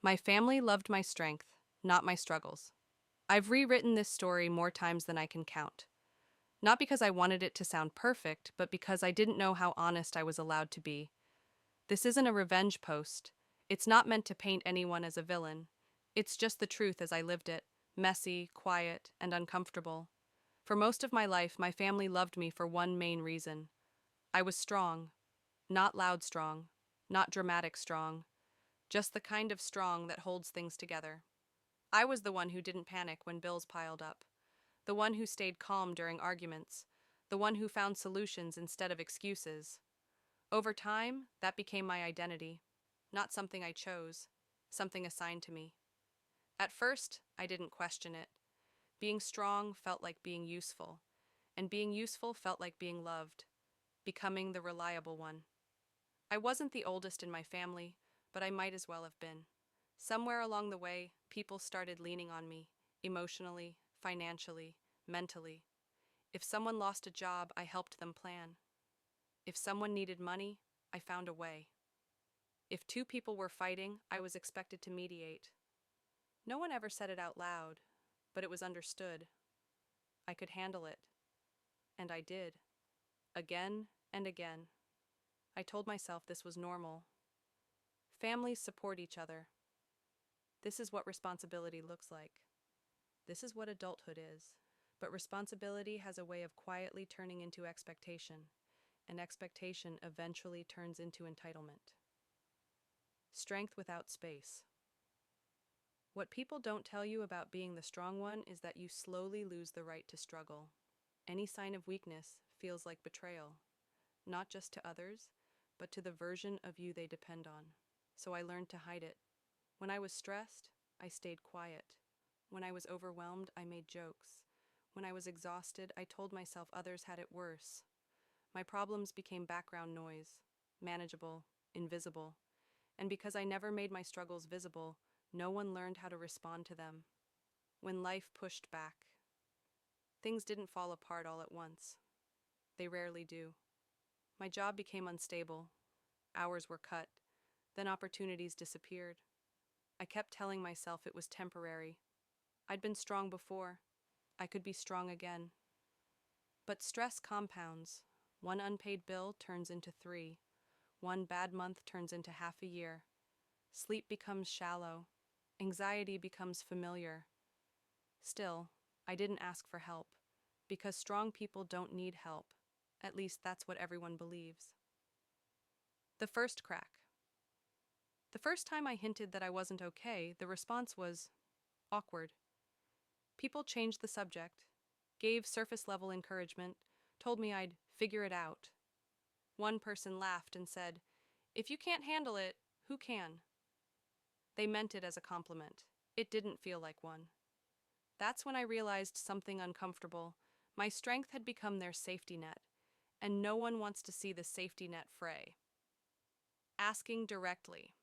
My family loved my strength, not my struggles. I've rewritten this story more times than I can count. Not because I wanted it to sound perfect, but because I didn't know how honest I was allowed to be. This isn't a revenge post. It's not meant to paint anyone as a villain. It's just the truth as I lived it, messy, quiet, and uncomfortable. For most of my life, my family loved me for one main reason. I was strong, not loud strong, not dramatic strong, just the kind of strong that holds things together. I was the one who didn't panic when bills piled up, the one who stayed calm during arguments, the one who found solutions instead of excuses. Over time, that became my identity, not something I chose, something assigned to me. At first, I didn't question it. Being strong felt like being useful, and being useful felt like being loved, becoming the reliable one. I wasn't the oldest in my family, but I might as well have been. Somewhere along the way, people started leaning on me, emotionally, financially, mentally. If someone lost a job, I helped them plan. If someone needed money, I found a way. If two people were fighting, I was expected to mediate. No one ever said it out loud, but it was understood. I could handle it. And I did. Again and again. I told myself this was normal. Families support each other. This is what responsibility looks like. This is what adulthood is. But responsibility has a way of quietly turning into expectation, and expectation eventually turns into entitlement. Strength without space. What people don't tell you about being the strong one is that you slowly lose the right to struggle. Any sign of weakness feels like betrayal, not just to others, but to the version of you they depend on. So I learned to hide it. When I was stressed, I stayed quiet. When I was overwhelmed, I made jokes. When I was exhausted, I told myself others had it worse. My problems became background noise, manageable, invisible. And because I never made my struggles visible, no one learned how to respond to them. When life pushed back, things didn't fall apart all at once. They rarely do. My job became unstable. Hours were cut. Then opportunities disappeared. I kept telling myself it was temporary. I'd been strong before. I could be strong again. But stress compounds. One unpaid bill turns into 3. One bad month turns into half a year. Sleep becomes shallow. Anxiety becomes familiar. Still, I didn't ask for help, because strong people don't need help. At least that's what everyone believes. The first crack. The first time I hinted that I wasn't okay, the response was awkward. People changed the subject, gave surface-level encouragement, told me I'd figure it out. One person laughed and said, "If you can't handle it, who can?" They meant it as a compliment. It didn't feel like one. That's when I realized something uncomfortable. My strength had become their safety net, and no one wants to see the safety net fray. Asking directly.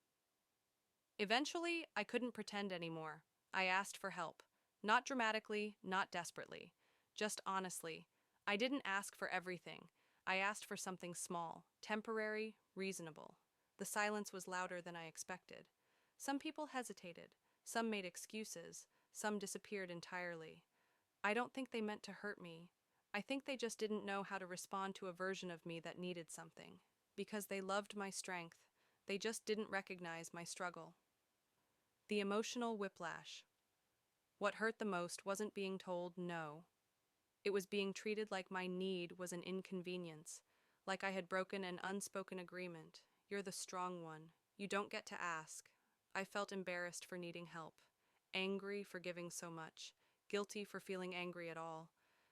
Eventually, I couldn't pretend anymore. I asked for help. Not dramatically, not desperately. Just honestly. I didn't ask for everything. I asked for something small, temporary, reasonable. The silence was louder than I expected. Some people hesitated. Some made excuses. Some disappeared entirely. I don't think they meant to hurt me. I think they just didn't know how to respond to a version of me that needed something. Because they loved my strength. They just didn't recognize my struggle. The emotional whiplash. What hurt the most wasn't being told no. It was being treated like my need was an inconvenience, like I had broken an unspoken agreement. You're the strong one. You don't get to ask. I felt embarrassed for needing help, angry for giving so much, guilty for feeling angry at all.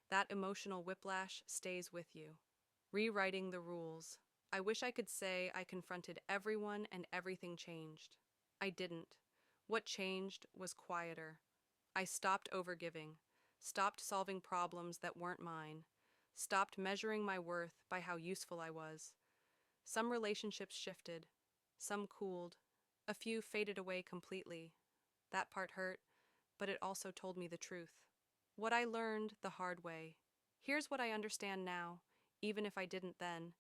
That emotional whiplash stays with you. Rewriting the rules. I wish I could say I confronted everyone and everything changed. I didn't. What changed was quieter. I stopped overgiving, stopped solving problems that weren't mine, stopped measuring my worth by how useful I was. Some relationships shifted, some cooled, a few faded away completely. That part hurt, but it also told me the truth. What I learned the hard way. Here's what I understand now, even if I didn't then.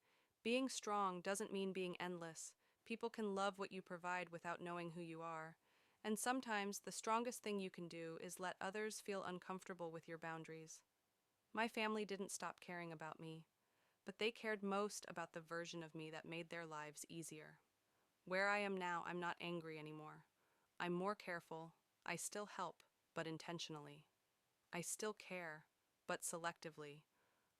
Being strong doesn't mean being endless. People can love what you provide without knowing who you are. And sometimes the strongest thing you can do is let others feel uncomfortable with your boundaries. My family didn't stop caring about me, but they cared most about the version of me that made their lives easier. Where I am now, I'm not angry anymore. I'm more careful. I still help, but intentionally. I still care, but selectively.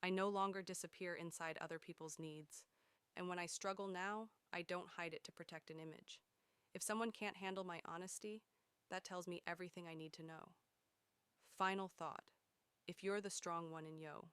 I no longer disappear inside other people's needs. And when I struggle now, I don't hide it to protect an image. If someone can't handle my honesty, that tells me everything I need to know. Final thought. If you're the strong one in Yo,